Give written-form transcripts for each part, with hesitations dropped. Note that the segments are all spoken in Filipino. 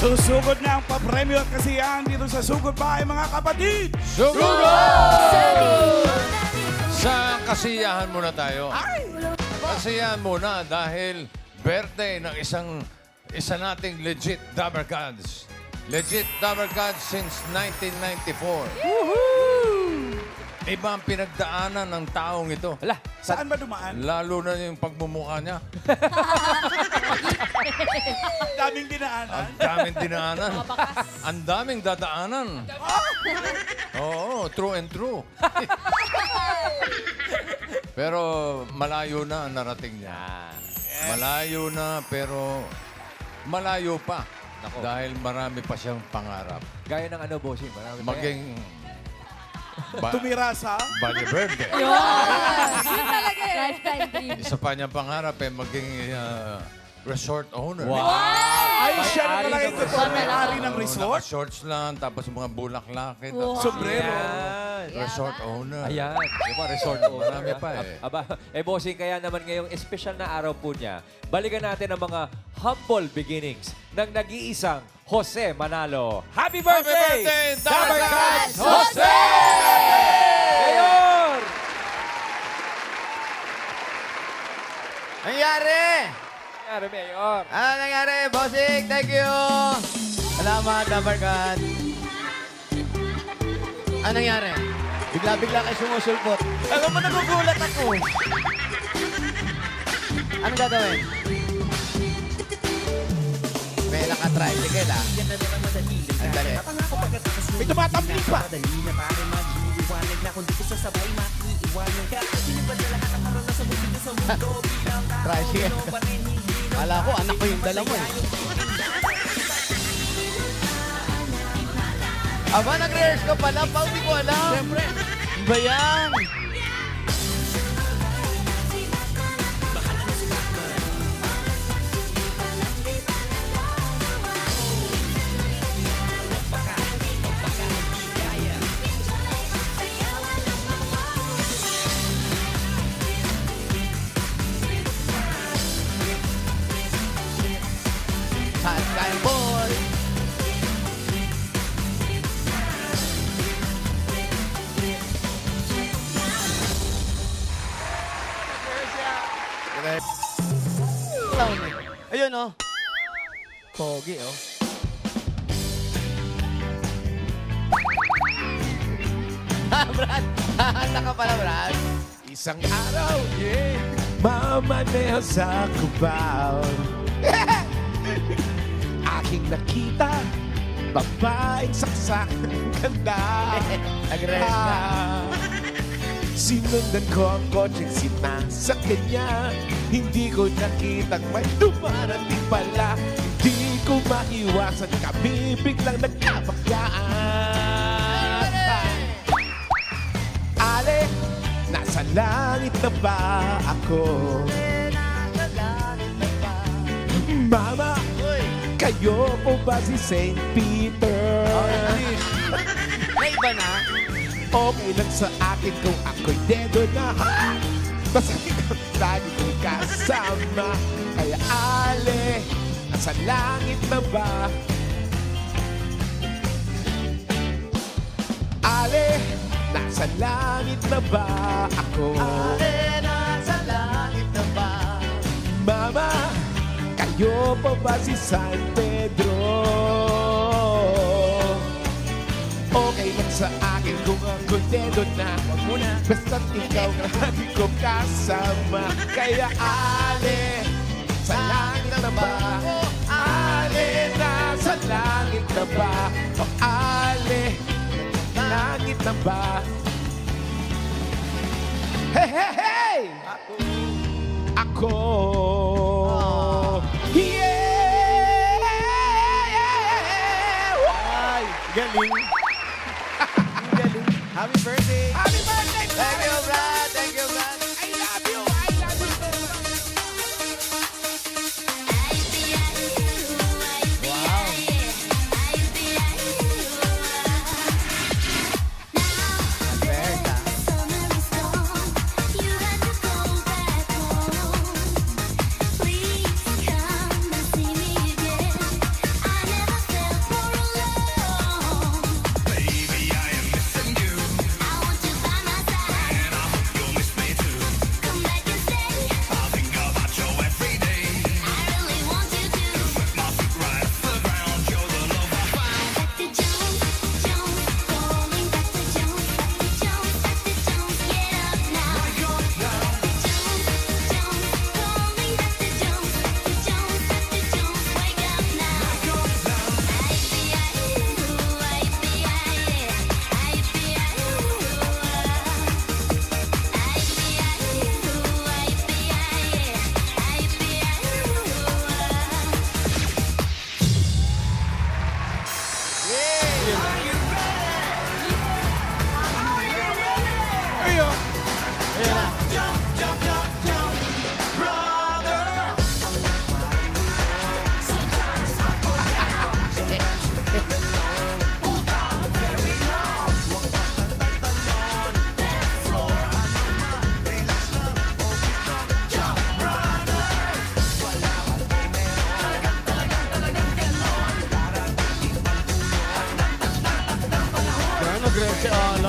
Susugod na ang papremyo at kasiyahan dito sa Sugod Bahay, mga kapatid! Sugod! Sa kasiyahan muna tayo. Kasiyahan muna dahil birthday ng isa nating legit Dabber Gods. Legit Dabber Gods since 1994. Iba ang pinagdaanan ng taong ito. Hala, Saan ba dumaan? Lalo na yung pagmumukha niya. Daming dinaanan. Ang daming dinaanan. Ang daming dadaanan. Oo, true and true. Pero malayo na ang narating niya. Malayo na, pero malayo pa. Nako. Dahil marami pa siyang pangarap. gaya ng ano, bossing. Marami pa yan. Maging Tumira sa... Valle Verde. Yun talaga eh. Lifetime dream. Isa pa niyang pangarap maging resort owner. Ay, siya na talaga May-ari ito ng po. May-ari ng resort. Shorts lang, tapos mga bulaklak. Sombrero. Ayan. Resort owner. Ayan. Yung mga resort owner. Marami pa eh. Aba, bossing, kaya naman ngayong espesyal na araw po niya, balikan natin ang mga humble beginnings ng nag-iisang Jose Manalo. Happy birthday! birthday, Dabber Gods Jose! Mayor! Nangyari! Nangyari, Mayor. Ano nangyari, bossing? Thank you! Salamat, Dabber God. Ano nangyari? Bigla-bigla kayo sumusulpot. Alam mo, nagugulat ako. Anong gagawin? May naka-tricycle, ah. Ang dali. May tumatambling pa. Tricycle. Kala ko, anak ko yung dala mo, eh. Aba, nag-rehearse ka pala, Pao, di ko alam. Siyempre. Ba yan? Sunshine Boy. Ayun, oh. Pogi, oh. Brad, hahanda ka pala, Brad. Isang araw, mamaneho sa Cubao. Aking nakita, babaeng saksak ng ganda. Nag-rest ka. Sinundan ko ang kotseng sinasa kanya. Hindi ko nakitang may dumarating pala. Hindi ko maiwasan kami biglang nagkabagkaan. Ale, nasa langit na ba ako? Mama, kayo po ba si St. Peter? May iba na. Okay lang sa akin kung ako'y dedo na. Basta ikaw lagi kong kasama. Kaya ale, nasa langit na ba? Ale, nasa langit na ba ako? Ale, nasa langit na ba? Mama, kayo pa ba si San Pedro? Okay lang sa akin kung ako dedo na. Huwag muna. Basta't ikaw lagi kong kasama. Kaya ale, sa langit na ba? Ale, nasa langit na ba? O ale, langit na ba? Hey, hey, hey! Ako. Yeah! Ay, galing. Galing. Happy birthday. Happy birthday, Thank you, Brad. Thank you, Brad. I love you. I love you. Please come and see me again. I never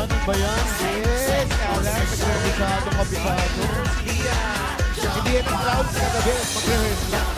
Ano ba yan? Yes! Alam, kabisado. Hindi yan ang crowd kagabi. Mag-rehearse lang.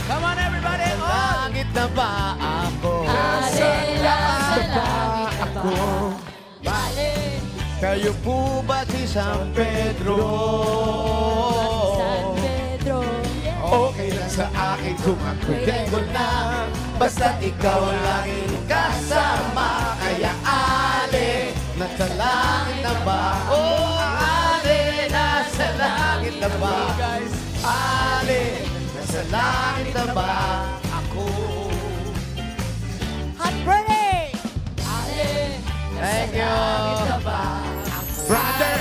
Come on, everybody! Langit na ba ako? Alela sa langit na ba? Kayo po ba si San Pedro? San Pedro. Okay lang sa akin kung ako'y Tengo na, basta ikaw laging kasama. Kaya ale, nasa langit na ba? Oh, ale, nasa langit na ba? Ale, nasa langit na ba? Ako. Happy birthday! Ale, Thank you. Brother,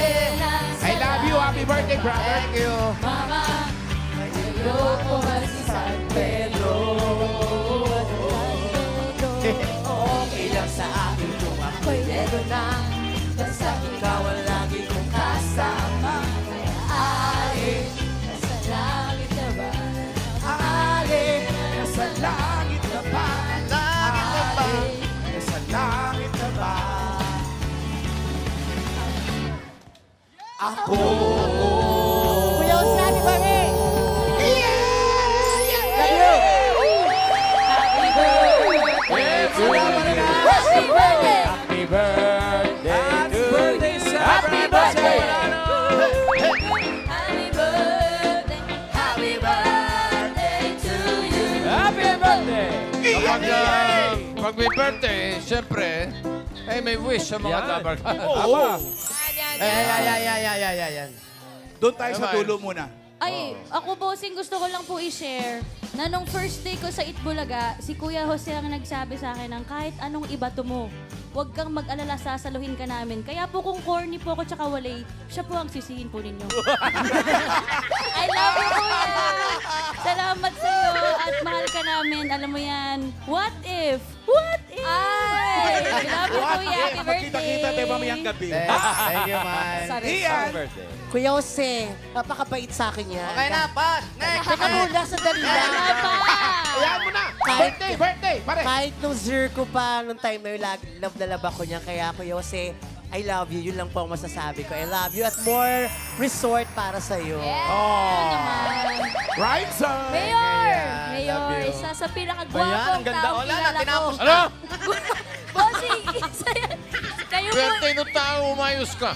I love you. Happy birthday, brother. Thank you. Mama, ayoko ba si San Pedro? Okay lang sa akin kung Ako'y dedo na, basta ikaw ang lagi kong kasama. Kaya ale, nasa langit na ba? Ale, nasa langit na ba? langit na ba? Sa langit na ba? Ako. Kuya Jose, happy birthday! Happy birthday to you! Happy birthday! Happy birthday to Happy birthday! Happy birthday! Happy birthday to you! Happy birthday! Pag may birthday, siyempre, may wish sa mga Yan. Dabber Cats. Tama. Ayan. Doon tayo sa Bye-bye. dulo muna. Ay, ako bossing gusto ko lang po i-share na nung first day ko sa Itbulaga, si Kuya Jose ang nagsabi sa akin ng kahit anong ibato mo, huwag kang mag-alala, sasaluhin ka namin. Kaya po kung corny po ako tsaka walay, siya po ang sisihin po ninyo. I love you, Kuya! Salamat sa'yo at mahal ka namin. Alam mo yan, what if? What if? Ay! Love you, Kuya. Happy birthday! Magkita-kita tayo mamayang gabi. Thank you, man. Ian! birthday. Kuya Jose, napakabait sa akin yan. Okay na, pass. Next. Teka muna, sandali lang. Papa! Ayan mo na! Birthday! Birthday! Pare! Kahit nung zero ko pa, nung time na yun, love na love ako niya. Kaya Kuya Jose, I love you. Yun lang po ang masasabi ko. I love you at more resort para sa'yo. Right, sir! Mayor! love Mayor, you. isa sa Bayan, pinakagwapong ang ganda. taong Wala na, kilala ko. tinapos Ano? Bossing, isa yan. Kayo po. Birthday ng tao, umayos ka.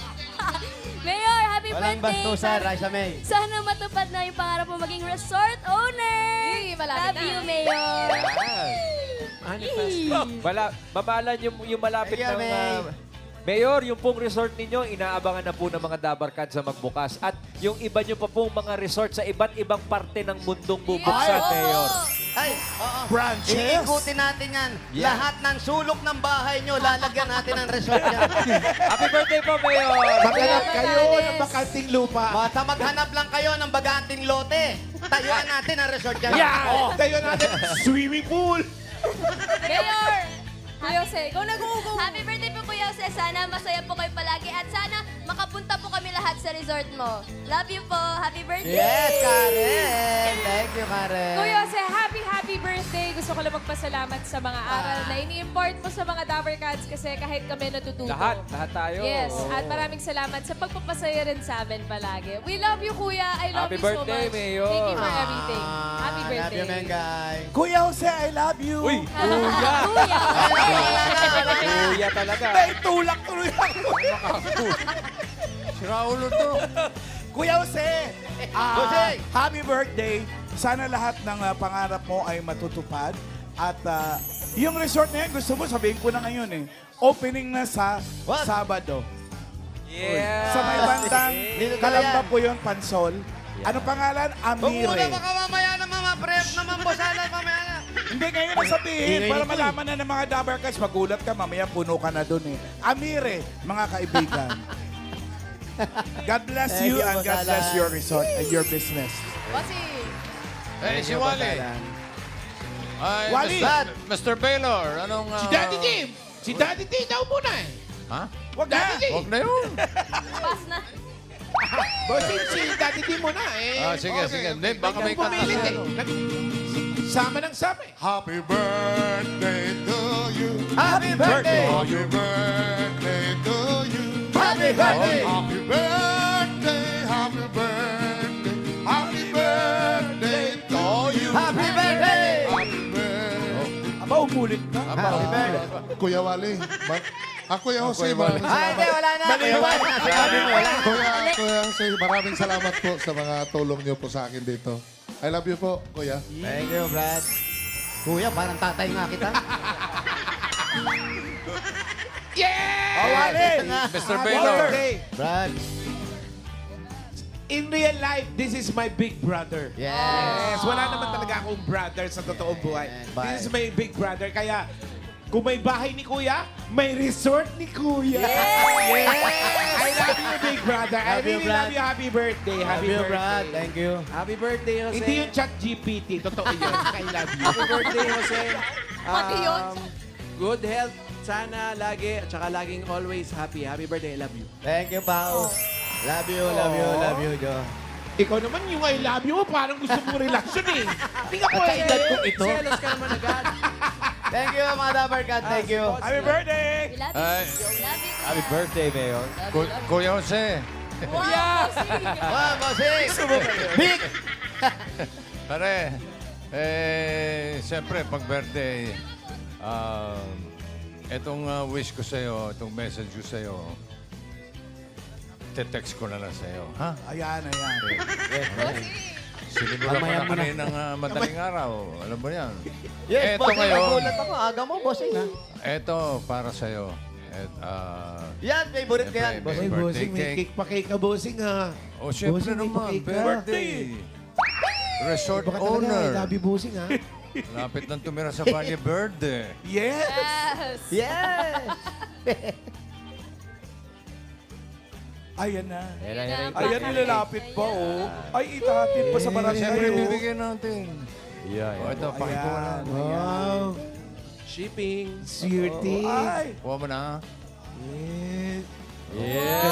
Mayor, happy Walang birthday. bastusan, Raisa May. Sana matupad na yung pangarap mo maging resort owner. Love you, Mayor. Mamalan yung malapit Thank you, ng... May. Mayor, yung pong resort ninyo, inaabangan na po ng mga Dabber Cats sa magbukas. At yung iba nyo pa pong mga resort sa iba't ibang parte ng mundong bubuksan, Mayor. Ay, oo. Branches! Iikutin natin yan. Lahat ng sulok ng bahay nyo, lalagyan natin ng resort yan. Happy birthday po, Mayor! Maghanap kayo ng bakanting lupa. Basta maghanap lang kayo ng baganting lote. Tayuan natin ang resort yan. Oh, tayo natin swimming pool. Mayor! Kuya Jose, ikaw nag-uugo. Happy birthday po, Kuya Jose. Sana masaya po kayo palagi at sana makapunta po kami lahat sa resort mo. Love you po. Happy birthday! Yes, Karen. Thank you, Karen. Kuya Jose, happy birthday! Gusto ko lang magpasalamat sa mga aral na ini-import mo sa mga Dabber Cats kasi kahit kami natututo. Lahat tayo. Yes, at maraming salamat sa pagpapasaya rin sa amin palagi. We love you, Kuya. I love Happy you birthday, so much. Mayor. Thank you for everything. Happy birthday. Love you, Mengay. Kuya Jose, I love you. Uy! Kuya! Kuya talaga. May tulak tuloy ako. Si Raulo to. Kuya Jose, Jose. happy birthday. Sana lahat ng pangarap mo ay matutupad. At yung resort na yan, gusto mo, sabihin ko na ngayon eh. Opening na sa What? Sabado. Yeah! Sa may bandang Dito Kalamba yan. po yun, Pansol. Ano pangalan? Huwag muna, Amire. baka mamaya na naman, boss. Alam, mamaya na. Hindi, ngayon na sabihin. Para malaman na ng mga Dabber Cats, magulat ka, mamaya puno ka na dun eh. Amire, mga kaibigan. God bless Thank you you, and Boss God bless Alan. your resort and your business. Bossing. Eh, si Wally. Ay, Wally! Mr. Baylor, anong... Si Daddy D! Si Daddy D daw muna eh. Ha? Wag na! Huwag na yun. Pass na. Bossing, si Daddy D muna eh. Ah, sige, sige. Hindi, baka may kanta Pumilit eh. siya. Sama ng sama eh. Happy birthday to you. Happy birthday! Happy birthday to you. Happy birthday! Happy birthday, happy birthday, happy birthday to you. Happy birthday! Happy birthday. Aba, umulit ka. Happy birthday! Kuya Wally, Kuya Jose, maraming Ay, hindi, salamat. wala na. Kuya Wally, sinabi mo, wala. Kuya Jose, maraming salamat po sa mga tulong niyo po sa akin dito. I love you po, Kuya. Thank you, Brad. Kuya, parang tatay nga kita. Yeah! Wally! Mr. Happy Baylor. birthday. Brad. In real life, this is my big brother. Yes. Wala naman talaga akong brother sa totoong buhay. Bye. This is my big brother. Kaya, kung may bahay ni Kuya, may resort ni Kuya. I love you, big brother. I Love you, really Brad. love you. Happy birthday. Happy Love you, birthday. Brad. Thank you. Happy birthday, Jose. Hindi yung chat GPT. Totoo yun. I love you. Happy birthday, Jose. Pati yun. Good health. Sana lagi, at saka laging always happy. Happy birthday. I love you. Thank you, Pao. Love you, love you, love you, Jo. Ikaw naman yung I love you mo, parang gusto mong relasyon eh. Hindi ka At sa pwede. edad kong ito. Selos ka naman agad. Thank you, mga Dabber Cat. Thank you. Happy birthday! We love you. Ay, Love you. Happy birthday, Mayor. Kuya Jose. Wow, bossing. Wow, bossing! Big! Pare, siyempre, pag birthday, etong wish ko sa'yo, itong message ko sa'yo, te-text ko na lang sa'yo. Ha? Ayan, ayan. Sinimula ko na kaninang madaling araw. Alam mo yan. Yes, Eto bossing. ngayon. Nagulat ako. Aga mo, bossing, ha? Eto, para sa'yo. Yan, favorite ko yan, Siyempre, bossing. birthday Bossing, may cake. cake pa cake ka, bossing ha. O, syempre Bossing, may naman, pa-cake ka. birthday. Resort Baka talaga, I owner. love you, bossing ha. Lapit ng tumira sa Valle Verde. Yes! Yes. Yes! Ayan na. Ayan, Ayan, nilalapit pa, oh. Ay, itahatid pa sa barangay, Siyempre, oh. bibigyan natin. Yeah, O, ito, pakikuha na. Ayan, wow. Shipping. Swerte. Ay! Kuha mo na. Yes. Yeah.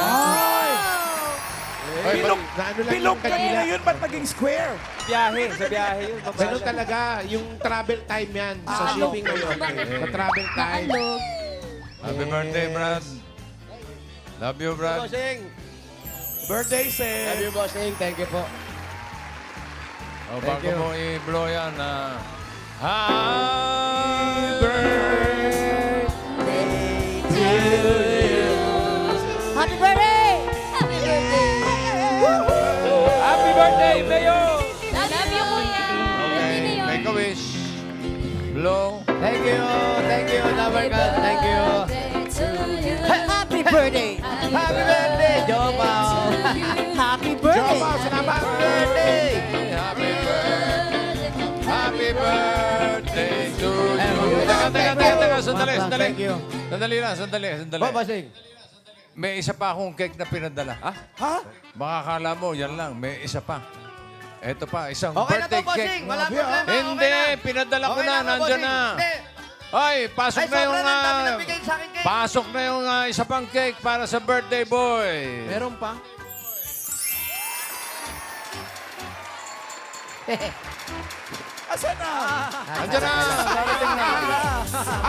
Ay, Bilog! Bilog kanina yun, ba't naging square? Biyahe. Sa biyahe yun. Ganun talaga, yung travel time yan. Sa shipping ngayon. Sa travel time. Alog. Happy birthday, Brad. Love you, Brad. Bossing! Birthday, Love Sir. you, bossing. Thank you po. O, bago you. mo i-blow yan, Happy birthday! Happy birthday! Happy birthday! Happy birthday, Mayor! Love you, Kuya. Birthday na yun. Make a wish. Blow. Thank you. Thank you, Dabber Cat. Thank you. Happy birthday! Happy birthday, Jo Pao! Happy birthday! Jo Pao, salamat. Happy birthday! Happy birthday. Happy birthday to you. Thank Teka, you. sandali. Thank you. Sandali lang, sandali. Oh, bossing. May isa pa akong cake na pinadala. Ha? Baka kala mo, yan lang. May isa pa. Ito pa, isang Okay na birthday to, bossing. cake. Wala problema. Hindi, Okay na. pinadala ko Okay na. to, Nandyan bossing. na. Hindi. Ay, pasok Ay, na yung... sobra na. Dami nabigay sa akin cake. pasok na yung isa pang cake para sa birthday boy. Meron pa? Asan na? Andiyan na. Darating na.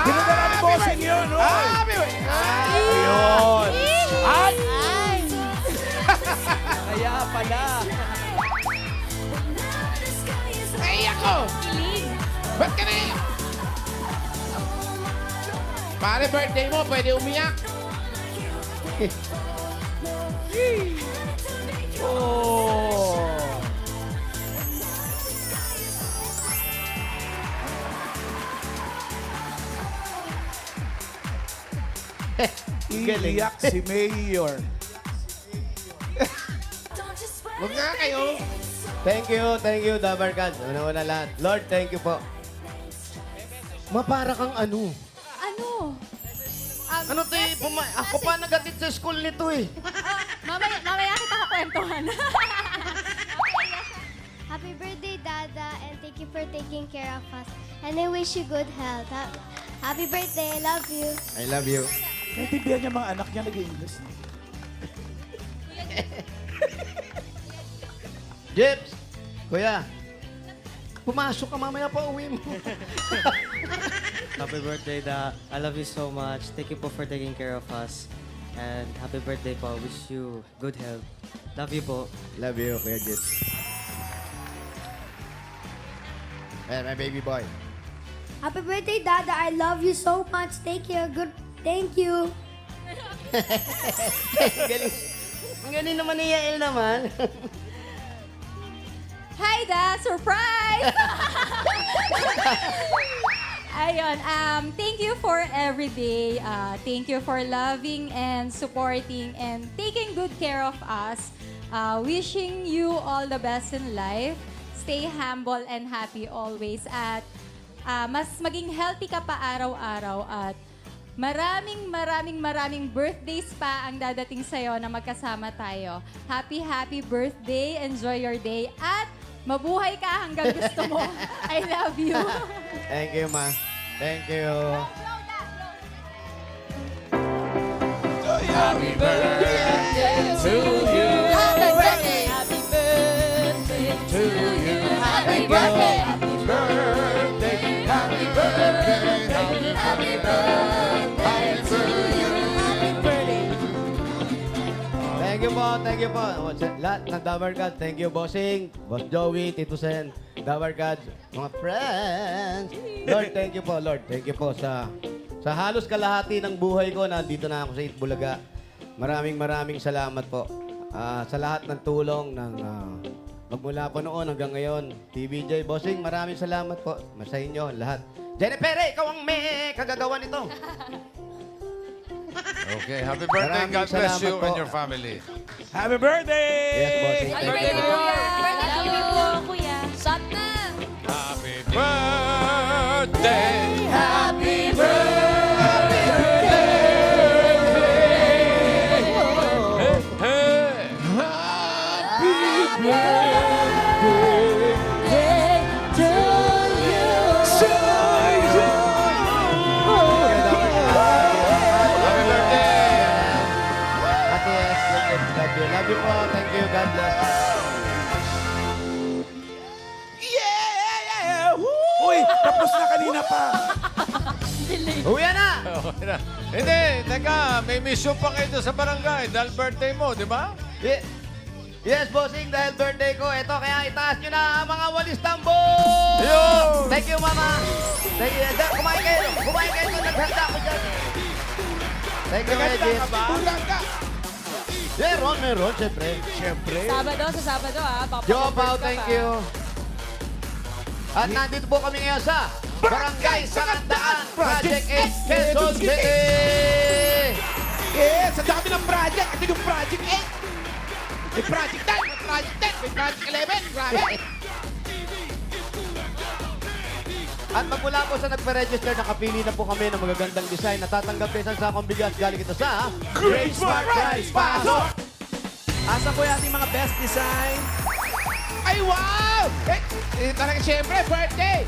Pinadala ni bossing yun, oh. Happy Ayun. Ay! Kaya pala. Ay, ako! Ba't ka na eh? Pare, birthday mo, pwede umiyak. Oh. Iiyak si Mayor. Huwag nga kayo. Thank you, Dabarkad. Una-una lahat. Lord, thank you po. Mapara kang ano? Ano? Ano to eh? Ako pa nagatid sa school nito eh. Mamaya kita kakwentuhan. Happy birthday, Dada, and thank you for taking care of us. And I wish you good health. Happy birthday, I love you. I love you. Naintindihan niya mga anak niya nag-English. Jeps! Kuya, pumasok ka mamaya pa uwi mo. Happy birthday, Da. I love you so much. Thank you po for taking care of us. And happy birthday po. Wish you good health. Love you po. Love you, Kuya Jeps. Ayan, my baby boy. Happy birthday, Dada, I love you so much. Thank you. Galing. Ang galing naman ni Yael naman. Hi, Da! Surprise! Ayun, thank you for every day. Thank you for loving and supporting and taking good care of us. Wishing you all the best in life. Stay humble and happy always. At mas maging healthy ka pa araw-araw. At maraming birthdays pa ang dadating sa'yo na magkasama tayo. Happy birthday. Enjoy your day. At mabuhay ka hanggang gusto mo. I love you. Thank you, ma. Thank you. Happy birthday to you. Happy birthday. Happy birthday to you. Happy birthday. Happy birthday, happy birthday, happy birthday to you. Thank you po. Lahat ng Dabarkad, thank you, Bossing, Boss Joey, Tito Sen, Dabarkad, mga friends. Lord, thank you po, Lord. Thank you po sa halos kalahati ng buhay ko, nandito na ako sa Itbulaga. Maraming salamat po. Sa lahat ng tulong ng magmula po noon hanggang ngayon. TVJ, Bossing, maraming salamat po. Sa inyo, lahat. Jennifer, ikaw ang may kagagawa nito. Okay, happy birthday. Maraming God bless salamat you po. and your family. Happy birthday! Yes, Bossing. Happy Thank you. birthday, Kuya. Love you po, Kuya. Shot na! Happy birthday. Happy Hey. Happy birthday. Ate S, love you. Love you po. Thank you. God bless. Uy, tapos na kanina pa. Uwi na! Okay na. Hindi, teka, may mission pa kayo doon sa barangay dahil birthday mo, di ba? Yes, Bossing, dahil birthday ko. Ito, kaya itaas nyo na ang mga walis tambo! Yo! Thank you, Mama. Thank you. Kumain kayo. Kumain kayo doon. Naghanda ko dyan. Thank you, Regis. Bulag ka. Meron, syempre. Sabado, sa Sabado, Joe Pao, thank you. At nandito po kami ngayon sa Barangay Sanandaan, Project 8, Quezon City! Yes, ang dami ng project. Ito yung project 8. May project 9, may project 10, may project 11. Grabe. At magmula po sa nagpa-register, nakapili na po kami ng magagandang design. Natatanggap din sa sakong bigas. Galing ito sa Great Smart Price. Pasok! Asa po yung ating mga best design? Ay, wow! Talaga, siyempre, birthday!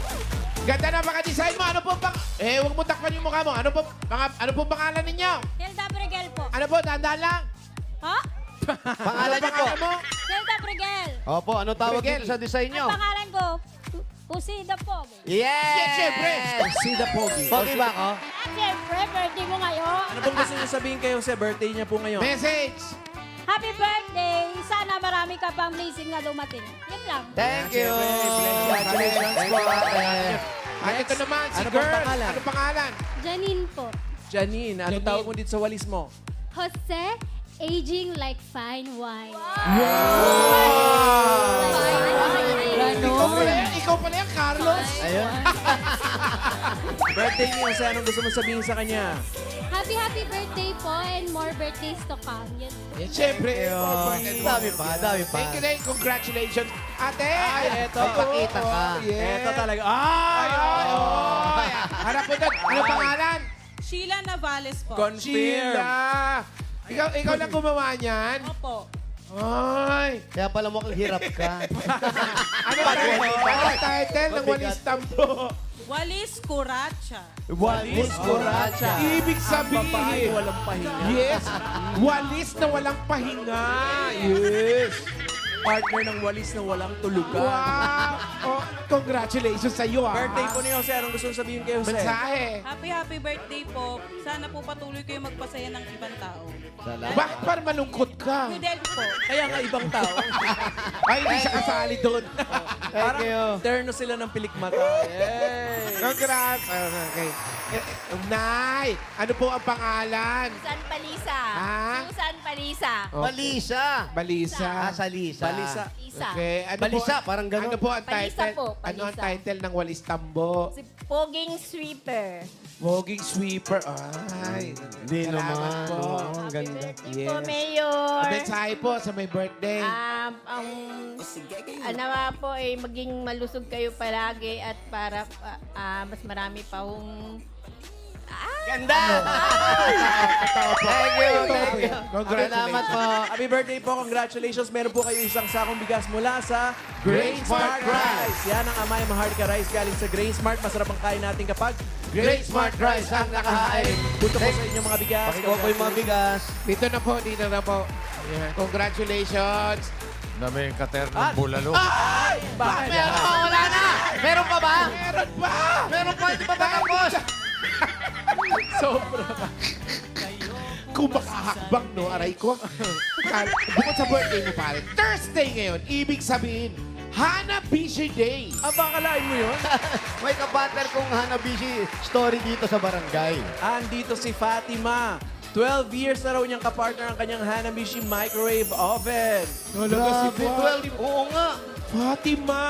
Ganda na design mo. Ano po bang... huwag mo takpan yung mukha mo. Ano po pangalan ninyo? Hilda Brigel po. Ano po, dahan lang. Ha? pangalan niyo po. Pangalan mo? Hilda Brigel. Opo, ano tawag Miguel. dito sa design niyo? Pangalan ko, Pusida po. Yes! Yes, syempre. See the pogi. Pogi ba ako? At siyempre, birthday mo ngayon. Ano pong gusto niyo sabihin kayo sa birthday niya po ngayon? Message! Happy birthday! Sana marami ka pang blessing na dumating. Yun lang. Thank you! Congratulations Thank po, you, ate. ate. At ito naman, si Ano pang girl. pangalan? Ano pangalan? Janine po. Janine, ano Janine. tawag mo dito sa walis mo? Jose, aging like fine wine. Ikaw pala yan, Carlos. Ayun. Birthday niyo, sa anong gusto mo sabihin sa kanya? Happy birthday po and more birthdays to come. Yes. Siyempre. Dami pa. Thank you, Dave. Congratulations. ate. Ay, eto. Pakita ka. Eto talaga. Harap mo doon. Ano pangalan? Sheila Navales po. Confirm. Sheila. Ikaw lang gumawa niyan? Opo. Ay. Kaya pala mukhang hirap ka. Ano title ng Walis Tambo? Walis Curacha. Walis Curacha. Ibig Babae sabihin. walang pahinga. Yes. Walis na walang pahinga. Yes. Partner ng walis na walang tulugan. Wow. Oh, congratulations sa iyo, ah. Birthday po ni Jose. Anong gusto mong sabihin kay Jose? Mensahe. Happy birthday po. Sana po patuloy kayo magpasaya ng ibang tao. Bakit parang malungkot ka? Fidel po. Kaya nga ibang tao. Ay, hindi siya kasali doon. Parang terno sila ng pilikmata. Yay! Congrats. Okay. Nay, ano po ang pangalan? Susan Palisa. Ha? Susan Palisa. Balisa. Balisa. Sa Lisa. Balisa. Isa. Okay. Ano Balisa, po, parang ganun. Ano po ang Balisa title? po, Ano ang balisa. title ng Walis Tambo? Si Poging Sweeper. Woging Sweeper. Ay. Hindi salamat naman. po. Oo, ang ganda. Yes. Po, Mayor. Mensahe po sa may birthday. Ano nga po, maging malusog kayo palagi at para mas marami pa hong... Ganda! Thank you. Congratulations. Salamat po. Happy birthday po. Congratulations. Meron po kayo isang sakong bigas mula sa Grain Smart Rice. Yan ang Amay Maharlika Rice galing sa Grain Smart. Masarap ang kain natin kapag Grain Smart Rice ang nakahain. Punta po sa inyong mga bigas. Pakikuha po yung mga bigas. Dito na po, dito na po. Yan. Congratulations. Na may katernong bulalo. Bakit? Wala na! Meron pa ba? Meron pa! Meron pa, hindi pa ba tapos? Sobra. Kung makahakbang, no, aray ko. Bukod sa birthday mo, pare, Thursday ngayon, ibig sabihin, Hanabishi Day. Bakalain mo yun? May kapater kong Hanabishi story dito sa barangay. Andito si Fatima. 12 years na raw niyang kapartner ang kanyang Hanabishi microwave oven. Grabe, 12. Oo nga. Fatima!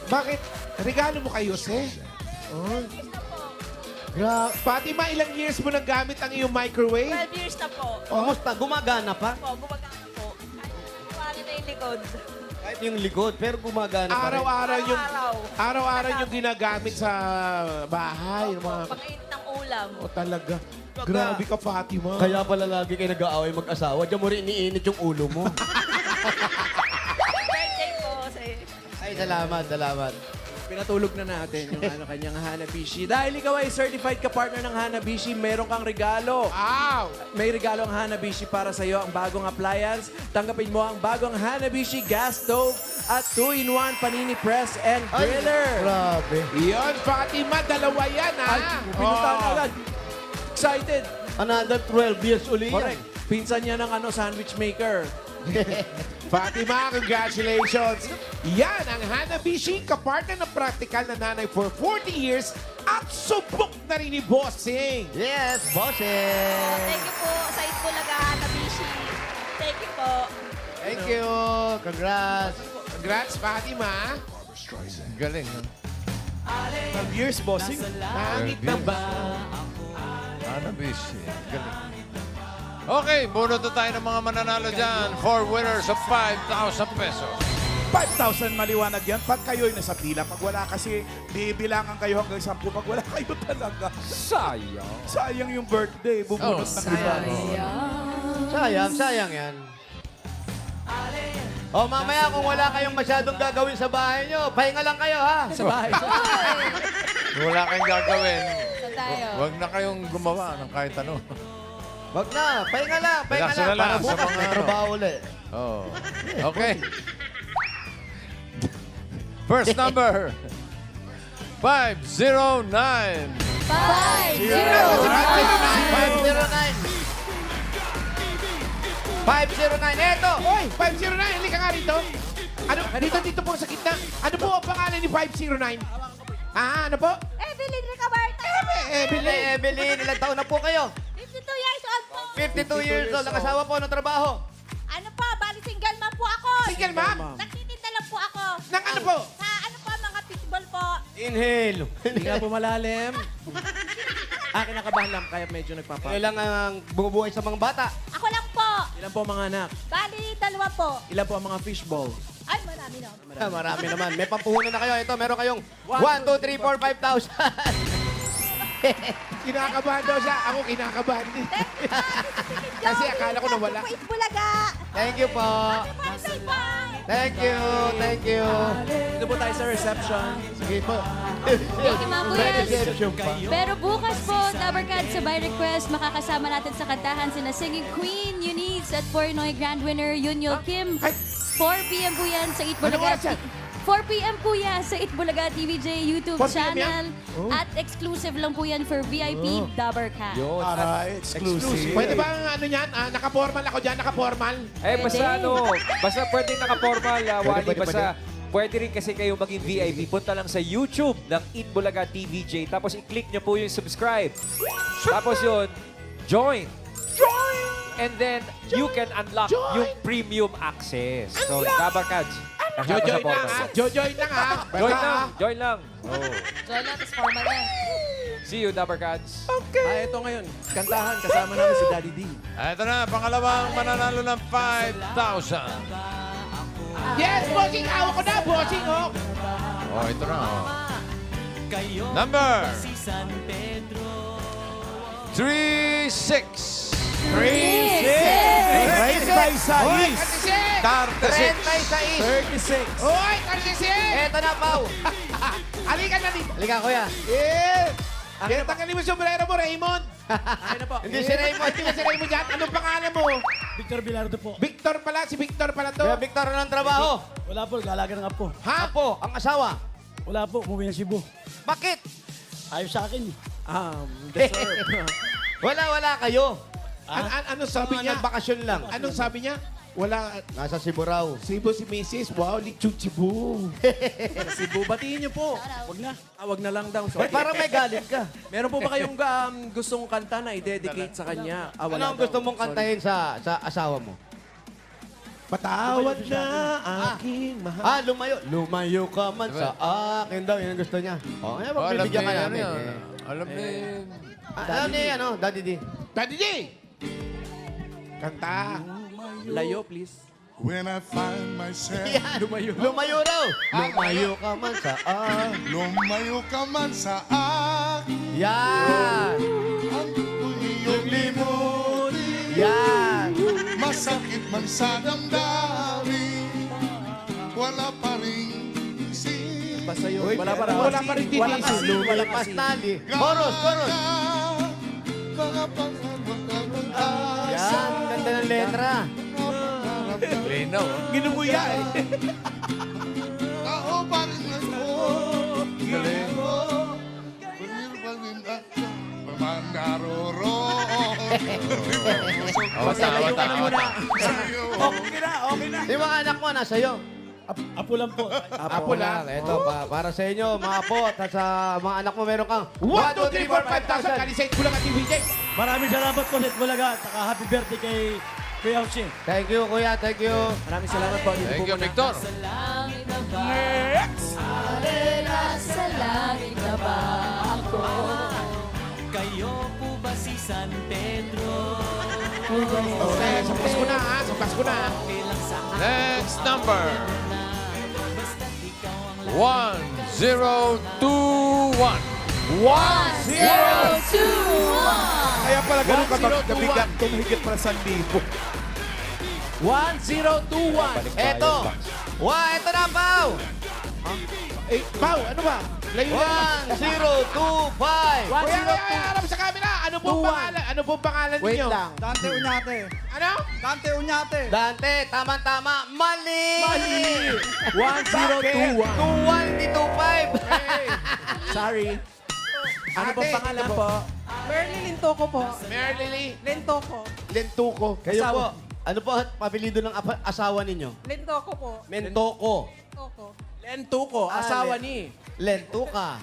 Bakit? Regalo mo kay Jose? Oh. Fatima, ilang years mo nang gamit ang iyong microwave? 12 years na po. Kumusta? Gumagana pa? Po, gumagana po. Kuwari na yung likod. Kahit yung likod, pero gumagana pa rin. Araw-araw yung ginagamit sa bahay. Yung mga... Pag-init ng ulam. O talaga. Grabe ka, Fatima. Kaya pala lagi kayo nag-aaway mag-asawa. Diyan mo rin iniinit yung ulo mo. Birthday po sa Ay, salamat. Pinatulog na natin yung kanyang Hanabishi. Dahil ikaw ay certified ka-partner ng Hanabishi, meron kang regalo. Wow! May regalo ang Hanabishi para sa iyo, ang bagong appliance. Tanggapin mo ang bagong Hanabishi gas stove at 2-in-1 panini press and griller. Grabe. Iyon, Fatima, dalawa yan, ha? Ay, pinuntahan na agad. Excited. Another 12 years uli Correct. yan. Pinsan niya ng sandwich maker. Fatima, congratulations! Yan ang Hanabishi, kapartner ng practical na nanay for 40 years at subok na rin ni Bossing. Yes, bosses. Thank you po sa Itbulaga, Hanabishi. Thank you po. Thank you. Congrats. Congrats, Fatima. Galing, ha? 12 years, bossing. Nangit na ba? Hanabishi. Galing. Okay, bunuto tayo ng mga mananalo dyan. 4 winners of 5,000 pesos. 5,000 maliwanag yan. Pag kayo'y nasa pila, pag wala kasi, bibilangan kayo hanggang 10. Pag wala kayo talaga, Sayang. sayang yung birthday. Bubunot ng iba. Sayang yan. O, mamaya kung wala kayong masyadong gagawin sa bahay nyo, pahinga lang kayo, ha? Sa bahay. Wala kayong gagawin. Saan tayo? Huwag na kayong gumawa ng kahit ano. Wag na, pahinga lang. Relax na lang Para sa bukas, mga may ano. trabaho ulit. Oh. Okay. First number. 509. 509. Eto! Hoy, 509, halika nga rito. Ano, dito po sa gitna. Ano po ang pangalan ni 509? Ano po? Evelyn Ricabarta. Evelyn, ilang taon na po kayo? 52 years old po. 52 years old. Nakasawa po ng trabaho. Ano po, bali single mom po ako. Single mom? Nagtitinda lang po ako. Nang ano po? Sa ano po, mga fishball po. Inhale. Hindi nga po malalim. Kinakabahan lang, kaya medyo nagpapa. Ilang ang bumubuhay sa mga bata? Ako lang po. Ilan po ang mga anak? Bali, 2 po. Ilan po ang mga fishball? Ay, marami na. Marami naman. May pampuhunan na kayo. Ito, meron kayong 1, 2, 3, 4, 5,000. Kinakabahan daw siya. Ako kinakabahan din. Kasi akala ko nawala. Itbulaga. Thank you po. Thank you. Thank you. Dito po tayo sa reception. Sige po. Thank you, mga kuya. Reception pa. Pero bukas po, Dabarcad, sa by request, makakasama natin sa kantahan sina Singing Queen, Eunice at Pornoy Grand Winner, Yunyo Kim. 4 p.m. po yan sa Itbulaga. 4 p.m. po yan sa Itbulaga TVJ YouTube 4 p.m. channel. At exclusive lang po yan for VIP Dabarcad. Aray, exclusive. Pwede ba ang ano yan? Naka-formal ako dyan, naka-formal. Basta basta pwedeng naka-formal, Wally. pwede, Basta pwede rin kasi kayo maging VIP. Punta lang sa YouTube ng Itbulaga TVJ. Tapos i-click nyo po yung subscribe. Tapos yun, join. And then, you can unlock yung premium access. So, Dabarcads. Join lang ha. Join lang ha. Join lang. Join lang, tapos formal yan. See you, Dabarcads. Ito ngayon. Kantahan, kasama namin si Daddy D. Ito na, pangalawang mananalo ng 5,000. Yes, bossing. Awa ko na, bossing. Oh. Oh, ito na. Oh. Number 36. 36. Raise by Sais. 36. 36. Hoy, 36. Eto na, Pao. Halika na dito. Halika, kuya. Kaya tanggalin mo yung sombrero mo, Raymond. Hindi si Raymond. Hindi ba si Raymond dyan? Anong pangalan mo? Victor Bilardo po. Victor pala. Si Victor pala to. Kuya Victor, anong trabaho? Wala po, galaga ng apo. Ha? Apo, ang asawa. Wala po, umuwi ng Cebu. Bakit? Ayaw sa akin. Deserve. Wala kayo. Anong sabi niya? Nagbakasyon lang. Anong sabi niya? Wala. Nasa Cebu raw. Cebu si Mrs. Wow, lichong Cebu. Cebu, batiin niyo po. Wag na. Wag na lang daw. Ba't parang may galit ka? Meron po ba kayong gustong kanta na i-dedicate sa kanya? Ano ang gusto mong kantahin sa asawa mo? Patawad na aking mahal. Lumayo. Lumayo ka man sa akin daw. Yan ang gusto niya. O, kaya magbibigyan ka namin. Alam ni... Alam ni, Daddy D. Daddy G! Kanta. Layo, please. When I find myself, Yan. Lumayo raw. Lumayo ka man sa akin. lumayo ka man sa akin. Yan. Ang iyong limutin. Yan. Masakit man sa damdamin. Wala pa rin isip. Basta yun. Wala pa rin. Wala pa rin Wala kasi. Wala Lumipas kasi. tali. Chorus. Mga pangarap ng Yan. Ganda ng letra. Linaw. Ginumuya eh. Tao pa rin ako. Galing. Punir pa rin ako. Naman naroroon. Awat. Okay na. Yung mga anak mo, nasa iyo. Apo lang po. Apo lang. Ito, para sa inyo, mga apo, at sa mga anak mo, meron kang 1, 2, 3, 4, 5,000. Kalisay ko lang at TVJ. Maraming salamat po sa Itbulaga. Saka happy birthday kay Kuya Jose. Thank you, kuya. Thank you. Maraming salamat po. Dito Thank po you, muna. Victor. Nasa langit na ba ako? Okay, sa Pasko na ha. Sa Pasko na. Next number. 1021. 1021! Kaya pala ganun ka mabigat. Tumihigit para sa 1,000. 1021. Eto. Eto na, Pao. Pao, ano ba? Layo na. 1025. Kuya, harap sa camera. Ano pong pangalan? Ano pong pangalan Wait ninyo? lang. Dante Uñate. Ano? Dante Uñate. Dante, tama-tama. Mali. 1021. 21, hindi 25. Sorry. Ano pong Ate, pangalan ito po? Merly Lintoco po. Mary Lily Lintoco. Lentuko. Kayo po. Asawa. Ano po ang apelido ng asawa ninyo? Lintoco po. Mentoko. Lintoco. Lentuko. Asawa ni. Lentuka.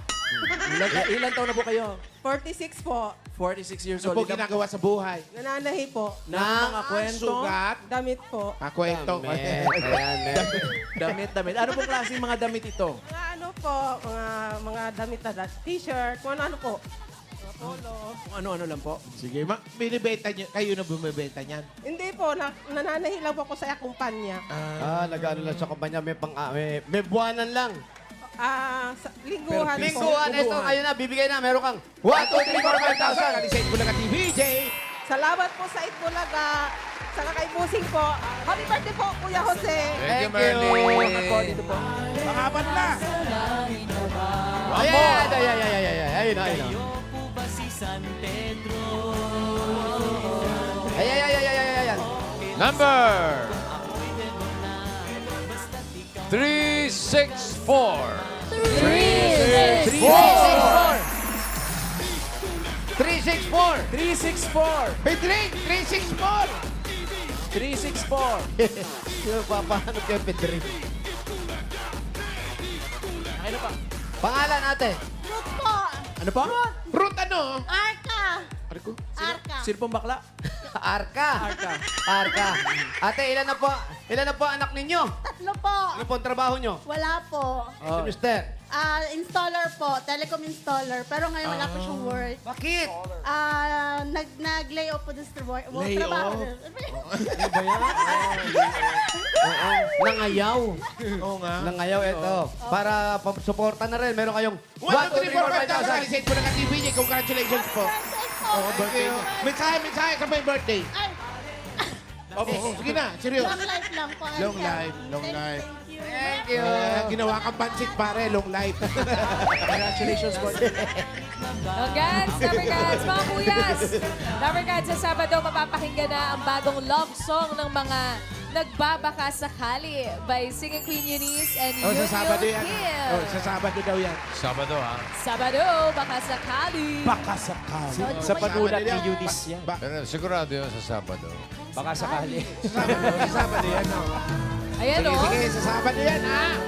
Ilan taon na po kayo? 46 po. 46 years Ano old. po ginagawa sa buhay? Nananahi po. Ng mga kwento. Sugat. Damit po. Pakwento. Ayan, Damit. Ano pong klaseng mga damit ito? Mga ano po, mga damit na t-shirt, kung ano po. Ano-ano lang po. Sige, binibenta niyo, kayo na bumibenta niyan. Hindi po, nananahilaw ako sa kumpanya. Nag-ano lang sa kumpanya, may buwanan lang. Lingguhan po. Lingguhan, ito, ayun na, bibigay na. Meron kang 1, 2, 3, 4, 5,000. Kali sa Itbulaga TV, Jay. Salamat po sa Itbulaga. Saka kay Busing po. Happy birthday po, Kuya Jose. Thank you, Merly. Dito po. Pangaban na. Ayun na. Ayan. Number 364. 364. 364. Pedring, 364. 364. Sino papahanap kayo, Pedri? Ano pa? Pangalan natin. Ruth po. Ano pa? Ruth ano? Arca. Arko? Arca. Sino pong bakla? Arka. Ate, ilan na po anak ninyo? 3 po. Ano po ang trabaho nyo? Wala po. Si Mister. Installer po. Telecom installer. Pero ngayon wala po siyang work. Bakit? Nag-lay off po sa work. Lay Trabaho. Nangayaw. Oo nga. Nangayaw, ito. Para suporta na rin, meron kayong 1, 2, 3, 4, 5,000. Kali sa Itbulaga TV, Jay. Congratulations po. Oo, birthday mo. Mensahe sa may birthday. Oo, sige na, seryoso. Long life lang po. Long life, long life. Thank you. Ginawa kang pansit, pare. Long life. Congratulations po. Congrats, Dapper Cats, mga kuyas! Dapper Cats, sa Sabado, mapapakinggan na ang bagong love song ng mga nagbabaka sakali by Singing Queen Eunice and Oh, sa Yun Sabado Yun yan. Kim. Oh, sa Sabado daw yan. Sabado, ha? Sabado, baka sakali. Baka sakali. Sa panulat ni Sabado yan. Eunice yan. Pero sigurado yun sa Sabado. Baka sakali. Sa Sabado yan, oh. Ayan, Sige, o. sige, sa Sabado yan, ha?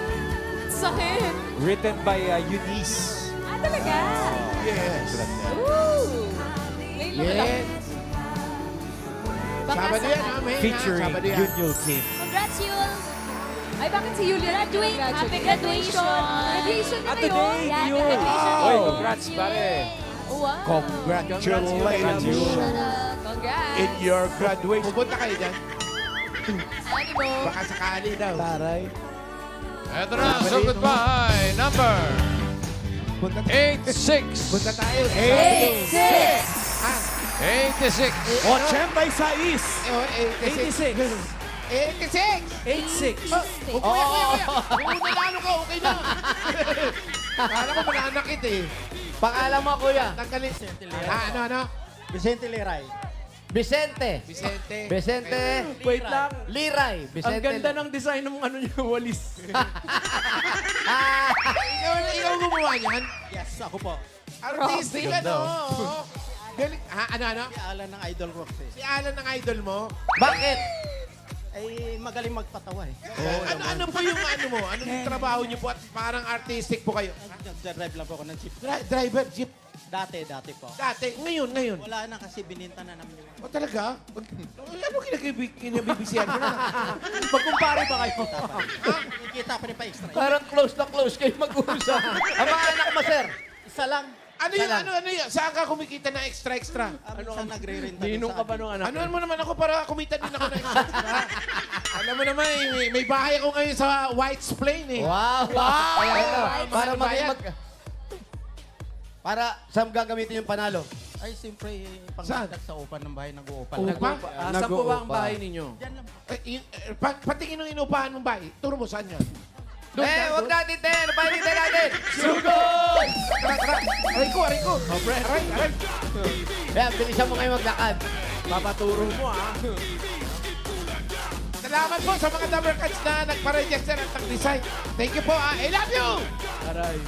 Sakit. Written by Eunice. Talaga? Yes. Ooh. Ngayon lang pala. Yes. Baka Sabado yan, ha? sakali. May Featuring Sabado yan. Yun Kim. Congrats, Yul! Ay, bakit si Yulia? Happy graduation! Graduation na At kayo? today, Yeah, Yun. graduation. Oy, congrats, pare. Wow! Congratulations. Congrats. In your graduation. Pupunta kayo dyan. Ano mo? Baka sakali daw. Taray. Eto na, so goodbye. Number 86. Punta tayo. 86. 86. 86. 86. Kuya. Kung nanalo ka, okay na. Kala ko mananakit eh. Pangalan mo, kuya? Tanggalin. Ano? Vicente Liray. Vicente. Vicente. Wait lang. Liray. Ang Vicente. ganda ng design ng ano niya, walis. Ikaw gumawa niyan? Yes, ako po. Artistic ano? Galing. Ano? Si Alan ng Idol Rock. Si Alan ng idol mo? Bakit? Ay, magaling magpatawa eh. Ano po yung ano mo? Anong trabaho niyo po at parang artistic po kayo? Nag-drive lang po ako ng jeep. Driver, jeep. Dati po. Dati, ngayon. Wala na kasi bininta na namin yung... O talaga? Ano kinabibisihan mo na? Magkumpare ba kayo? Nakikita pa rin pa extra. Parang close na close kayo mag-uusap. Ang mga anak mo, sir? Isa lang. Ano yun? Saan ka kumikita na extra? Ano ka nagre-renta? Ninong ka ba nung anak? Ano mo naman ako para kumita din ako na extra? Alam mo naman, may bahay ako ngayon sa White's Plain eh. Wow! Kaya ito, para bayad. Para saan gagamitin yung panalo? Ay, siyempre, Saan? pangdadag sa upan ng bahay, nag-uupan. Upa? Saan po ba ang bahay ninyo? Diyan lang. Patingin ng inupahan mong bahay. Turo mo saan yan? Huwag natin, ten! Palitin natin! Sugod! Tara! Aray ko! Aray! Kaya, bilisan mo kayo maglakad. Papaturo mo, Salamat po sa mga Dabber Cats na nagpa-register at nag-design. Thank you po, I love you! Aray.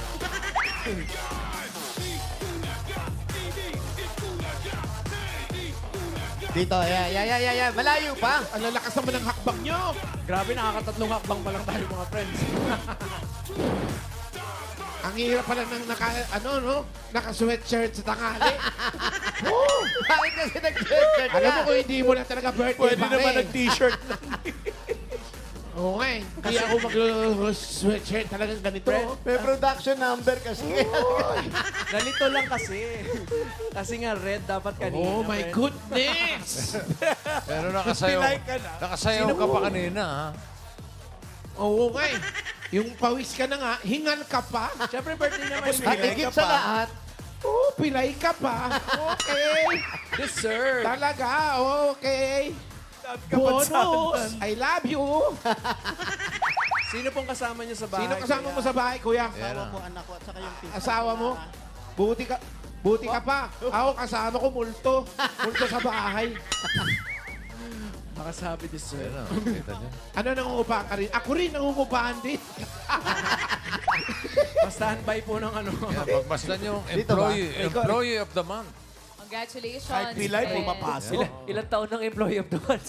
Dito, yeah. Malayo pa. Ang lalakas naman ng hakbang nyo. Grabe, nakakatatlong hakbang pa lang tayo mga friends. Ang hirap pala ng naka-sweatshirt sa tangali. Bakit kasi nag-shirt Alam mo kung hindi mo na talaga birthday, Pwede pare. naman nag-t-shirt lang. Oo nga eh. Hindi ako mag-sweatshirt talagang ganito. May production number kasi. Nalito lang kasi. Kasi nga red dapat kanina. Oh my friend. goodness! Pero nakasayaw, Pilay ka na. nakasayaw ka pa kanina, ha? Oo nga eh. Yung pawis ka na nga, hingal ka pa. Siyempre, birthday naman. At higit sa lahat, Oo, pilay ka pa. Okay. Dessert. Talaga, okay. Bonus! I love you! Sino pong kasama niyo sa bahay? Sino kasama mo sa bahay, kuya? asawa ko, anak ko, at saka yung pinsan. Asawa mo? Buti ka pa. Ako kasama ko, multo. Multo sa bahay. Makasabi dessert. Kita niyo. Ano nangungupahan ka rin? Ako rin nangungupahan din. Pa-standby po ng ano. Kaya pagmasdan yung Dito ba? employee of the month. Congratulations. Kahit pilay, friends. pumapasok. Ilang taon ng employee of the month?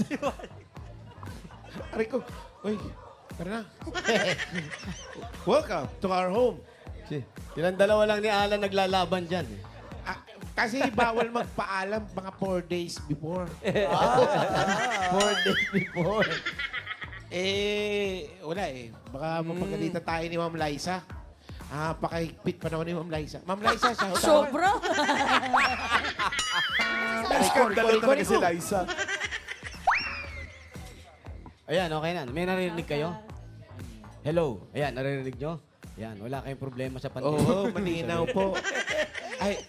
Aray ko. Uy, tara na. Welcome to our home. Ilang dalawa lang ni Alan naglalaban dyan. Ah, kasi bawal magpaalam mga 4 days before. 4 days before. Wala eh. Baka mapagalitan tayo ni Ma'am Liza. Pakahigpit pa naman ni Ma'am Liza. Ma'am Liza, siya. Sobra. Skandalo talaga si Liza. Ayan, okay na. May naririnig kayo? Hello. Ayan, naririnig nyo? Ayan, wala kayong problema sa pandemya. Oo, malinaw po. Ay,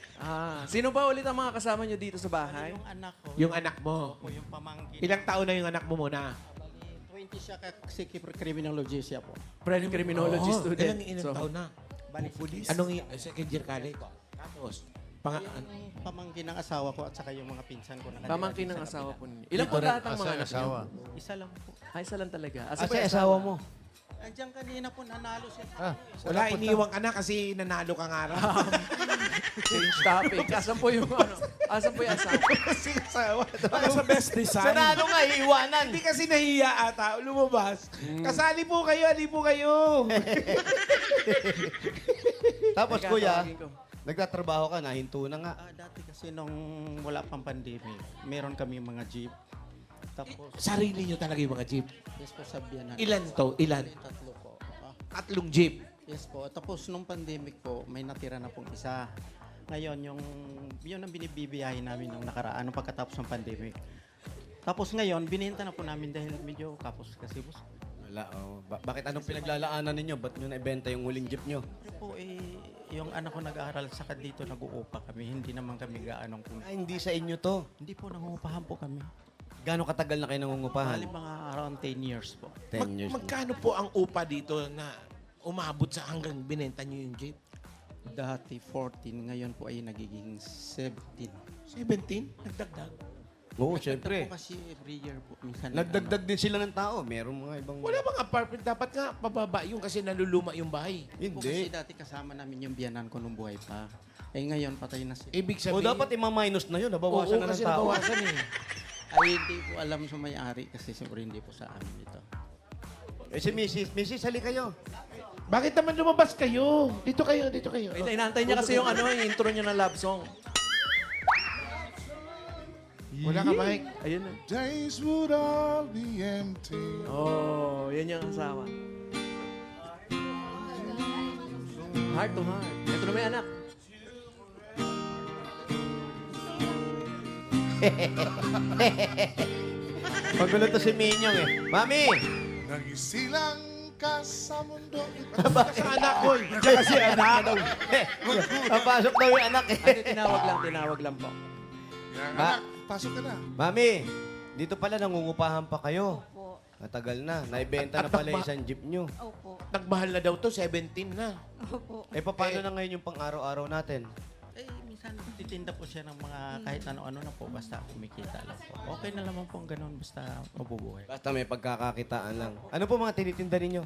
Sino ba ulit ang mga kasama niyo dito sa bahay? Yung anak ko. yung anak mo. Yung pamangkin. Ilang taon na yung anak mo muna? 20 siya kasi criminology siya po. Friend criminology Oo, student. Ilang taon na? Balik police. Anong second year college? Tapos, Yung pamangkin ng asawa ko at saka yung mga pinsan ko. Pamangkin ng asawa po ninyo. Ilan po lahat ang mga anak niyo? asawa. Isa lang po. Isa lang talaga. Asa po yung asawa mo? Andiyan kanina po, nanalo siya. wala, iniwang ka na kasi nanalo ka nga raw. Change topic. Asan po yung ano? Asan po yung asawa? Kasi asawa. Baka sa best design. Nanalo nga, iiwanan. Hindi kasi nahiya ata. Lumabas. Kasali po kayo, ali po kayo. Tapos kuya, Tatawagin ko. nagtatrabaho ka, nahinto na nga. Dati kasi nung wala pang pandemic, meron kami mga jeep. Tapos, Sarili nyo talaga yung mga jeep. yes po, sabihan. Ilan to? Ilan? Tatlo po. Tatlong jeep. Yes po. Tapos nung pandemic po, may natira na pong isa. Ngayon, yun ang binibibiyahin namin nung nakaraan, nung pagkatapos ng pandemic. Tapos ngayon, binenta na po namin dahil medyo kapos kasi po. Wala, oh. Bakit anong pinaglalaanan ninyo? Ba't nyo naibenta yung huling jeep nyo? Po, yung anak ko nag-aaral, saka dito nag-uupa kami. Hindi naman kami gaanong Hindi sa inyo to. Hindi po, nangungupahan po kami. Gano'ng katagal na kayo nangungupahan? Bali mga around 10 years po. 10 years na. Magkano po ang upa dito na umabot sa hanggang binenta nyo yung jeep? Dati 14, ngayon po ay nagiging 17. 17? Nagdagdag? Oo, syempre. Po kasi every year po. Minsan Nagdagdag din sila ng tao. Meron mga ibang... Wala bang apartment? Dapat nga pababa yung kasi naluluma yung bahay. Po kasi dati kasama namin yung biyanan ko nung buhay pa. Eh ngayon patay na siya. Ibig O sabihin... dapat ima-minus na yun. Nabawasan Oo, na ng kasi tao. nabawasan eh. Ay, hindi po alam sa may-ari kasi siyempre hindi po sa amin ito. Eh si Mrs. hali kayo. Bakit naman lumabas kayo? Dito kayo, dito kayo. Wait, inaantay niya kasi yung ano, yung intro niya ng love song. Wala ka, Mike. Ayun na. Days would all be empty. Oh, yan yung asawa. Heart to heart. Ito na may anak. Magulo to si Minyong eh. Mami! Nagisilang ka sa mundo. Sa anak ko. Diyan kasi anak. Papasok daw yung anak eh. Ano, tinawag lang po. Anak, pasok ka na. Mami, dito pala nangungupahan pa kayo. Opo. Matagal na. Naibenta na pala yung isang jeep nyo. Opo. Nagmahal na daw to, 17 na. Opo. Eh, paano na ngayon yung pang-araw-araw natin? Eh, minsan titinda po siya ng mga kahit ano-ano na po, basta kumikita lang po. Okay na naman po ang ganun, basta mabubuhay. Basta may pagkakakitaan lang. Ano po mga tinitinda ninyo?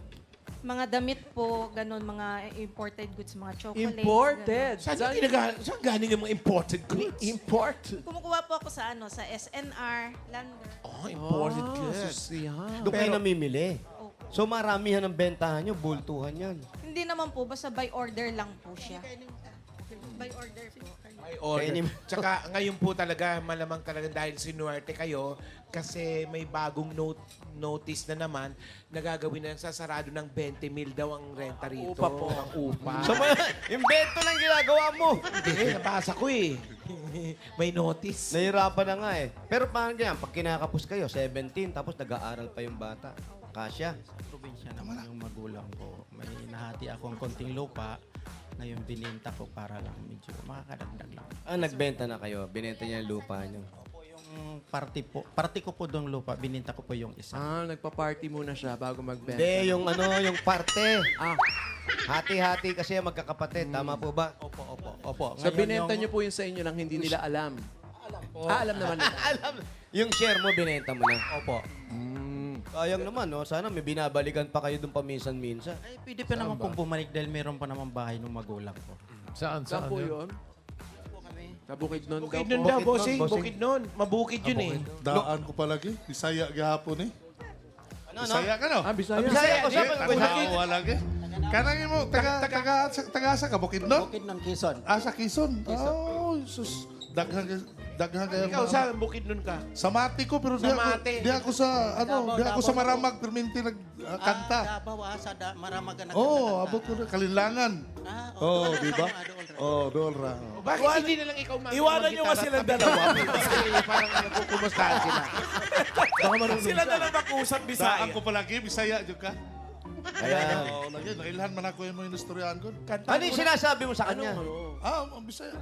Mga damit po, ganun, mga imported goods, mga chocolate. Imported. Saan galing yung mga imported goods? Import. Ganun. Kumukuha po ako sa sa SNR, Lander. Oh, imported goods. Susihan. Doon kayo namimili. So maramihan ang bentahan nyo, bultuhan yan. Hindi naman po, basta by order lang po siya. By order po. May order. Tsaka ngayon po talaga, malamang talaga dahil sinuwerte kayo, kasi may bagong notice na naman, nagagawin na sasarado ng 20 mil daw ang renta rito. Upa po. Ang upa. So, invento lang ginagawa mo. Hindi, nabasa ko eh. May notice. Nahirapan na nga eh. Pero paano ganyan? Pag kinakapos kayo, 17, tapos nag-aaral pa yung bata. Kasya. Probinsya naman yung magulang ko. May nahati ako ang konting lupa. Ngayon bininta ko para lang medyo makakadagdag lang. Ah, nagbenta na kayo. Binenta niya yung lupa niyo. Yung party ko po doong lupa, bininta ko po yung isa. Nagpa-party muna siya bago magbenta. Hindi, yung yung parte. Hati-hati kasi magkakapatid. Tama po ba? Opo. So, binenta niyo po yun sa inyo nang hindi nila alam. Alam naman nila. Alam. Yung share mo, binenta mo na. Opo. Sayang naman, no? Sana may binabalikan pa kayo doon paminsan-minsan. Ay, pwede pa naman pong bumalik dahil meron pa naman bahay ng magulang ko. Saan? Saan po yun? Sa Bukidnon daw Bukid po. nun daw, bossing. Bukid nun. Mabukid yun eh. Daan ko palagi. Bisaya gihapon eh. Bisaya ka no? Bisaya. Bisaya ko siya. Tanawa lagi. Kanangin mo, taga sa ka, Bukidnon? Bukid ng Quezon. Sa Quezon. Oh, sus. Daghan kayo. Ikaw sa bukid nun ka. Sa Mati ko, pero Sa Mati. di ako sa, di ako sa Maramag, perminti nagkanta. Davao, sa Maramag ka Abot ko na, Kalinlangan. Di ba? Doon ra. Bakit hindi na lang ikaw Iwanan niyo nga silang dalawa. Kasi parang nagkukumustahan sila. Sila na lang mag-usap Daan ko palagi, Bisaya juga ka. Kaya, Lagi, nailhan man ako yung mga inistoryahan ko. ano yung sinasabi mo sa kanya? Ang Bisaya.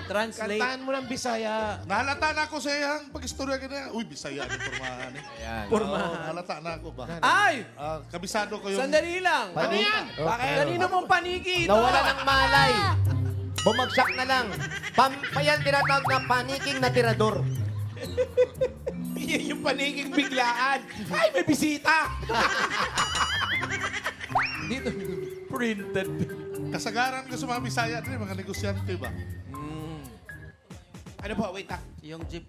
Translate. Kantaan mo ng Bisaya. Nahalata na ako sa iyang pag-istorya ka Uy, Bisaya ang pormahan eh. Ayan. Nahalata na ako ba? Ay! Kabisado ko yung... Sandali lang. Ano yan? Bakit? Kanino mong paniki ito? Nawala ng malay. Bumagsak na lang. Payan tinatawag na paniking na tirador. Yan yung paniging biglaan. Ay, may bisita! Dito. Printed. Kasagaran ko sa mga Bisaya din, mga negosyante ba? Ano po? Wait, Yung jeep,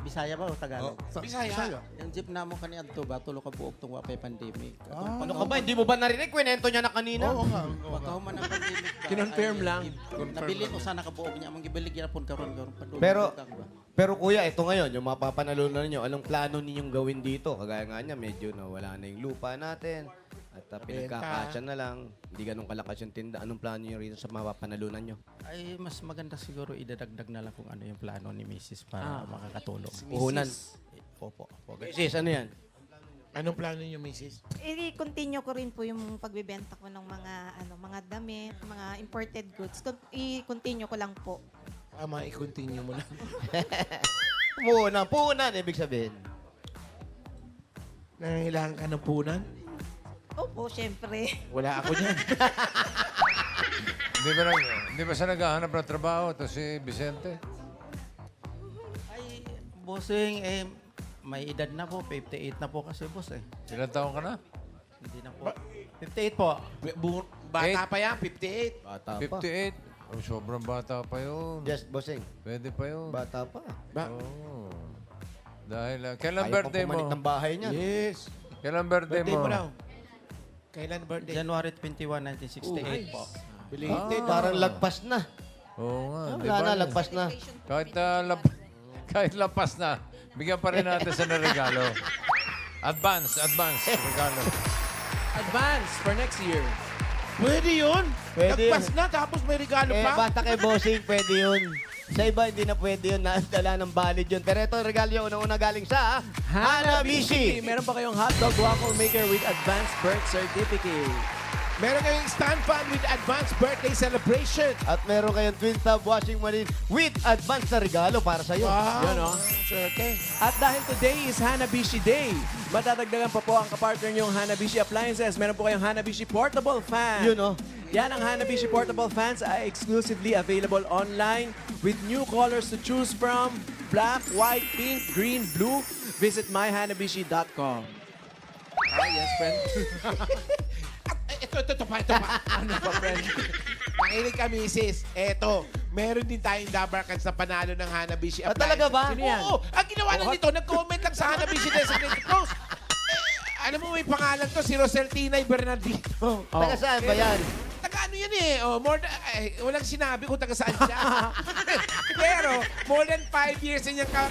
Bisaya ba o Tagalog? Bisaya. Yung jeep na mo kani adto ba tulo ka buok tong wapay pandemic. Ano ka ba? Hindi mo ba narinig? Kwento niya na kanina. Oo nga. Pagkaw man ang pandemic. Kinonfirm lang. Nabili ko sana ka buok niya among gibilig gyapon karon padulong. Pero kuya, ito ngayon, yung mapapanalunan ninyo, anong plano ninyong gawin dito? Kagaya nga niya, medyo nawala na yung lupa natin. At pinagkakasya na lang. Hindi ganun kalakas yung tinda. Anong plano niyo rito sa mapapanalunan nyo? Ay, mas maganda siguro idadagdag na lang kung ano yung plano ni Mrs. para makakatulong. Puhunan. Opo. Sis, ano yan? Anong plano niyo, Mrs.? I-continue ko rin po yung pagbebenta ko ng mga damit, mga imported goods. I-continue ko lang po. Tama, i-continue mo na. Puhunan, ibig sabihin. Nangangailangan ka ng punan? Opo, syempre. Wala ako niyan. Hindi ba siya naghahanap ng trabaho? Ito si Vicente? Ay, bossing, may edad na po. 58 na po kasi, boss eh. Ilan taon ka na? Hindi na po. 58 po. Bata pa yan, 58. Bata pa. 58? Oh, sobrang bata pa yun. Yes, bossing. Pwede pa yun. Bata pa. Oo. Dahil, kailan Ayaw birthday pang mo? pumanik ng bahay niya. Yes. Kailan birthday Birthday mo? mo daw. Kailan birthday? January 21, 1968 po. Belated. Parang lagpas na. Oo nga. di Wala ba? na, lagpas na. Kahit lampas na, bigyan pa rin natin sa regalo. Advance regalo. Advance for next year. Pwede yun. Pwede Nagpas na, tapos may regalo pa. Basta kay bossing, pwede yun. Sa iba, hindi na pwede yun. Dala ng valid yun. Pero ito, regalo yung unang-una galing sa Hanabishi. Meron pa kayong hotdog waffle maker with advanced birth certificate. Meron kayong stand fan with advanced birthday celebration. At meron kayong twin tub washing machine with advanced na regalo para sa'yo. Wow. Yun, oh. Okay. At dahil today is Hanabishi Day, matadagdagan pa po ang kapartner niyong Hanabishi Appliances. Meron po kayong Hanabishi Portable Fan. Yun, oh. Yan ang Hanabishi Portable Fans ay exclusively available online with new colors to choose from: black, white, pink, green, blue. Visit myhanabishi.com. Yes, friend. Ito pa. Ano pa, friend? Makinig ka, misis. Eto, meron din tayong Dabarkans na panalo ng Hanabishi Appliance. talaga ba? Sino yan? Oo. Ang ginawa lang nito, nag-comment lang sa Hanabishi Designated Post. Alam mo, may pangalan to, si Roseltinay Bernardino. Taga saan ba yan? Taga Taga ano yan eh. Oh, walang sinabi kung taga saan siya. Pero, more than 5 years na niyang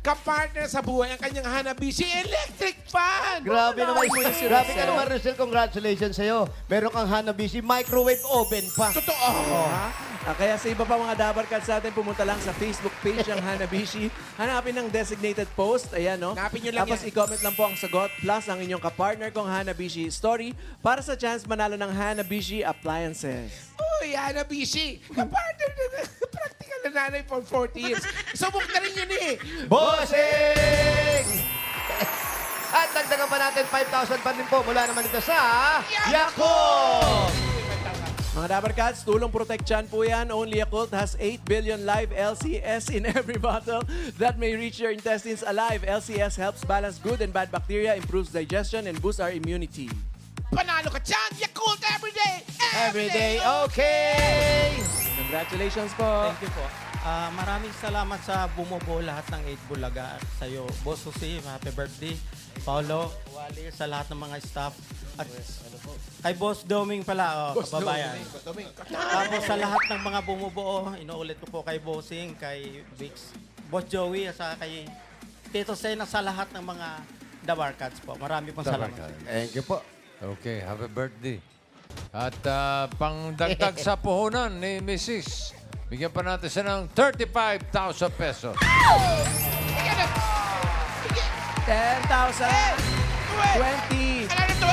kapartner sa buhay ang kanyang Hanabishi electric fan. Grabe naman. Grabe ka naman, Rosel. Congratulations sa'yo. Meron kang Hanabishi microwave oven pa. Totoo. Kaya sa iba pa mga Dabar Cats natin, pumunta lang sa Facebook page ng Hanabishi. Hanapin ang designated post. Ayan, no? Hanapin nyo lang Tapos i-comment lang po ang sagot plus ang inyong kapartner kong Hanabishi story para sa chance manalo ng Hanabishi appliances. Uy, Hanabishi. Kapartner na practical na nanay for 40 years. Subok na rin yun eh. Bossing! At dagdagan pa natin 5,000 pa rin po mula naman ito sa Yakult! Mga Dabar Cats, tulong protection po yan. Only Yakult has 8 billion live LCS in every bottle that may reach your intestines alive. LCS helps balance good and bad bacteria, improves digestion, and boosts our immunity. Panalo ka dyan. Yakult everyday. Everyday okay! Congratulations po. Thank you po. Maraming salamat sa bumubuo lahat ng 8 Bulaga. Sa'yo, Boss Jose, happy birthday. Paulo, Wally, sa lahat ng mga staff. At kay Boss Doming pala, kababayan. Tapos sa lahat ng mga bumubuo, inuulit ko po kay Bossing, kay Vix, Boss Joey, at saka kay Tito Sena, sa lahat ng mga Dabar Cats po. Marami pong salamat. Thank you po. Okay, happy birthday. At pangdagdag sa puhunan ni Mrs. Bigyan pa natin siya ng 35,000 pesos. 10,000, 20,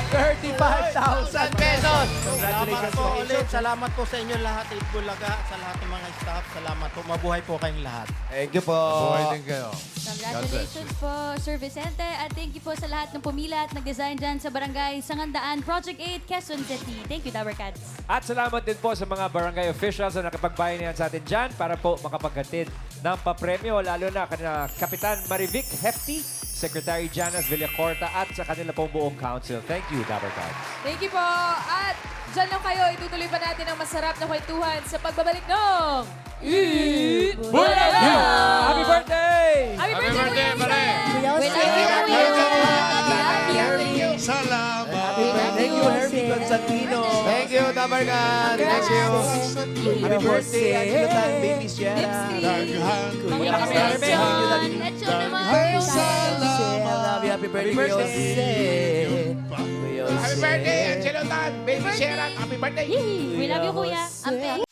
35,000 pesos. Salamat po ulit. Salamat po sa inyo lahat, 8 Bulaga, sa lahat ng mga staff. Salamat po. Mabuhay po kayong lahat. Thank you po. Buhay din kayo. Congratulations po, Sir Vicente. At thank you po sa lahat ng pumila at nag-design dyan sa Barangay Sangandaan, Project 8, Quezon City. Thank you, Dabar Cats. At salamat din po sa mga barangay officials na nakapagbayanihan sa atin dyan para po makapaghatid ng papremyo, lalo na kanina Kapitan Marivic Hefty, Secretary Janice Villacorta at sa kanila pong buong council. Thank you, Dabar Cats. Thank you po. At dyan lang kayo, itutuloy pa natin ang masarap na kwentuhan sa pagbabalik ng Eat Bulaga! Happy birthday! Happy birthday, pare! Salamat. Thank you, Herbie Constantino. Thank you, Dabar Cats. Thank you. Happy birthday, Angelo Tan, Baby Sierra. Daghan. Kuya Herbie. Daghan salamat. Happy birthday, Jose. Happy birthday, Angelo Tan. Baby Sharon. Happy birthday. We love you, Kuya. Ampe.